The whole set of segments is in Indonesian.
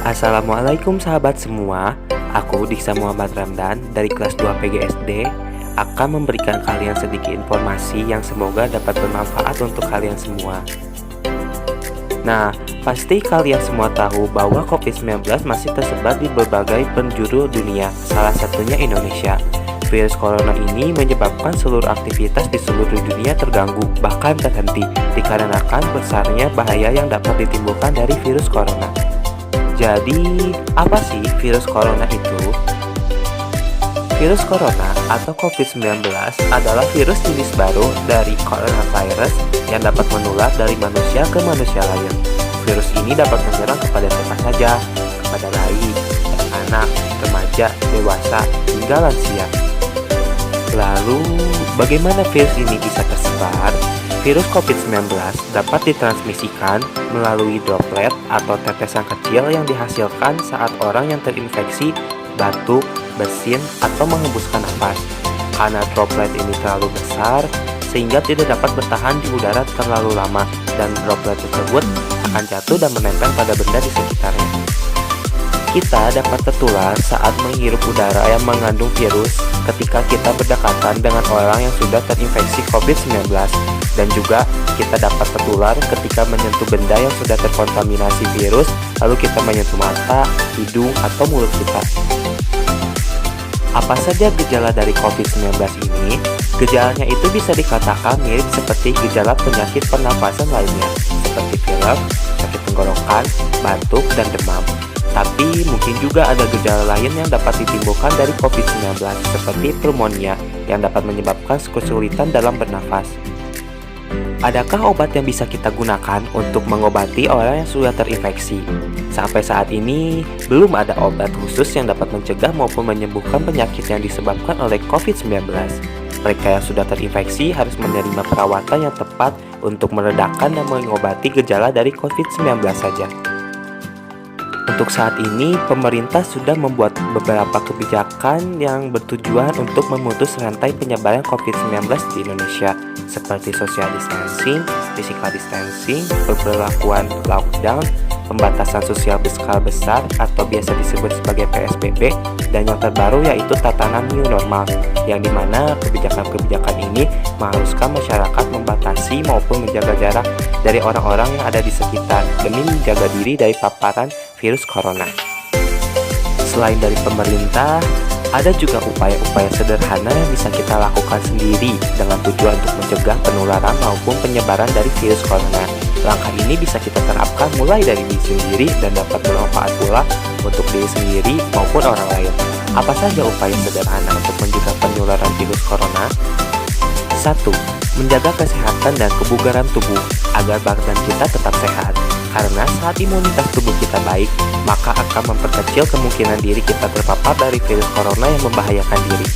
Assalamualaikum sahabat semua. Aku Diksa Muhammad Ramdan dari kelas 2 PGSD akan memberikan kalian sedikit informasi yang semoga dapat bermanfaat untuk kalian semua. Nah, pasti kalian semua tahu bahwa COVID-19 masih tersebar di berbagai penjuru dunia, salah satunya Indonesia. Virus corona ini menyebabkan seluruh aktivitas di seluruh dunia terganggu, bahkan terhenti, dikarenakan besarnya bahaya yang dapat ditimbulkan dari virus corona. Jadi, apa sih virus corona itu? Virus corona atau COVID-19 adalah virus jenis baru dari coronavirus yang dapat menular dari manusia ke manusia lain. Virus ini dapat menyerang kepada siapa saja, kepada bayi, anak, remaja, dewasa, hingga lansia. Lalu, bagaimana virus ini bisa tersebar? Virus COVID-19 dapat ditransmisikan melalui droplet atau tetesan kecil yang dihasilkan saat orang yang terinfeksi batuk, bersin, atau menghembuskan nafas. Karena droplet ini terlalu besar, sehingga tidak dapat bertahan di udara terlalu lama, dan droplet tersebut akan jatuh dan menempel pada benda di sekitarnya. Kita dapat tertular saat menghirup udara yang mengandung virus ketika kita berdekatan dengan orang yang sudah terinfeksi COVID-19, dan juga kita dapat tertular ketika menyentuh benda yang sudah terkontaminasi virus, lalu kita menyentuh mata, hidung, atau mulut kita. Apa saja gejala dari COVID-19 ini? Gejalanya itu bisa dikatakan mirip seperti gejala penyakit pernapasan lainnya, seperti pilek, sakit tenggorokan, batuk, dan demam. Tapi mungkin juga ada gejala lain yang dapat ditimbulkan dari COVID-19, seperti pneumonia yang dapat menyebabkan kesulitan dalam bernafas. Adakah obat yang bisa kita gunakan untuk mengobati orang yang sudah terinfeksi? Sampai saat ini, belum ada obat khusus yang dapat mencegah maupun menyembuhkan penyakit yang disebabkan oleh COVID-19. Mereka yang sudah terinfeksi harus menerima perawatan yang tepat untuk meredakan dan mengobati gejala dari COVID-19 saja. Untuk saat ini, pemerintah sudah membuat beberapa kebijakan yang bertujuan untuk memutus rantai penyebaran COVID-19 di Indonesia, seperti social distancing, physical distancing, pemberlakuan lockdown, pembatasan sosial berskala besar atau biasa disebut sebagai PSBB, dan yang terbaru yaitu tatanan new normal, yang dimana kebijakan-kebijakan ini mengharuskan masyarakat membatasi maupun menjaga jarak dari orang-orang yang ada di sekitar demi menjaga diri dari paparan virus corona. Selain dari pemerintah, ada juga upaya-upaya sederhana yang bisa kita lakukan sendiri dengan tujuan untuk mencegah penularan maupun penyebaran dari virus corona. Langkah ini bisa kita terapkan mulai dari diri sendiri dan dapat bermanfaat pula untuk diri sendiri maupun orang lain. Apa saja upaya sederhana untuk mencegah penularan virus corona? 1. Menjaga kesehatan dan kebugaran tubuh agar badan kita tetap sehat. Karena saat imunitas tubuh kita baik, maka akan memperkecil kemungkinan diri kita terpapar dari virus corona yang membahayakan diri.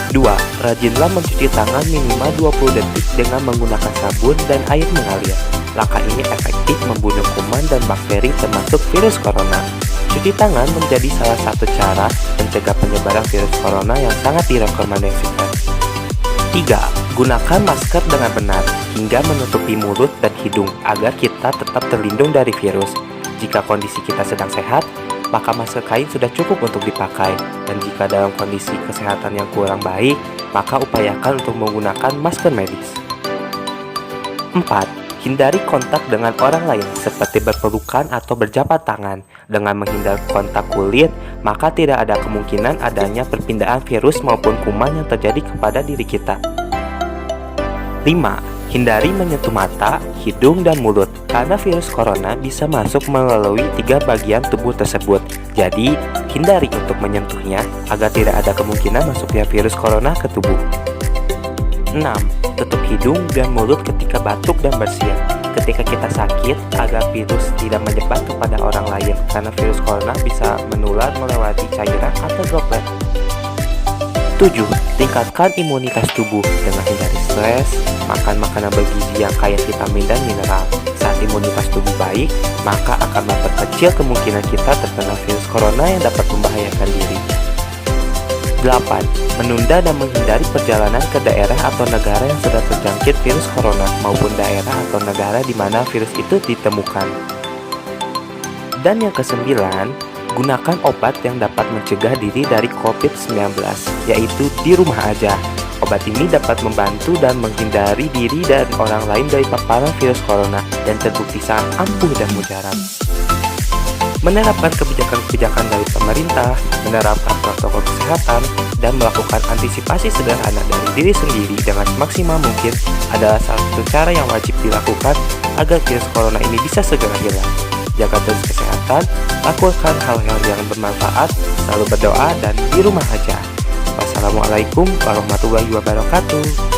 2. Rajinlah mencuci tangan minimal 20 detik dengan menggunakan sabun dan air mengalir. Langkah ini efektif membunuh kuman dan bakteri termasuk virus corona. Cuci tangan menjadi salah satu cara mencegah penyebaran virus corona yang sangat direkomendasikan. 3. Gunakan masker dengan benar hingga menutupi mulut dan hidung agar kita tetap terlindung dari virus. Jika kondisi kita sedang sehat, maka masker kain sudah cukup untuk dipakai. Dan jika dalam kondisi kesehatan yang kurang baik, maka upayakan untuk menggunakan masker medis. 4. Hindari kontak dengan orang lain seperti berpelukan atau berjabat tangan. Dengan menghindar kontak kulit, maka tidak ada kemungkinan adanya perpindahan virus maupun kuman yang terjadi kepada diri kita. 5. Hindari menyentuh mata, hidung, dan mulut karena virus corona bisa masuk melalui 3 bagian tubuh tersebut. Jadi, hindari untuk menyentuhnya agar tidak ada kemungkinan masuknya virus corona ke tubuh. 6. Tutup hidung dan mulut ketika batuk dan bersin. Ketika kita sakit, agar virus tidak menyebar kepada orang lain karena virus corona bisa menular melewati cairan atau droplet. 7. Tingkatkan imunitas tubuh dengan hindari stres, makan makanan bergizi yang kaya vitamin dan mineral. Saat imunitas tubuh baik, maka akan memperkecil kemungkinan kita terkena virus corona yang dapat membahayakan diri. 8. Menunda dan menghindari perjalanan ke daerah atau negara yang sudah terjangkit virus corona maupun daerah atau negara di mana virus itu ditemukan. Dan yang kesembilan, gunakan obat yang dapat mencegah diri dari COVID-19, yaitu di rumah aja. Obat ini dapat membantu dan menghindari diri dan orang lain dari paparan virus corona dan terbukti sangat ampuh dan mujarab. Menerapkan kebijakan-kebijakan dari pemerintah, menerapkan protokol kesehatan, dan melakukan antisipasi sederhana dari diri sendiri dengan semaksimal mungkin adalah salah satu cara yang wajib dilakukan agar virus corona ini bisa segera hilang. Jaga terus kesehatan, lakukan hal-hal yang bermanfaat, selalu berdoa, dan di rumah aja. Wassalamualaikum warahmatullahi wabarakatuh.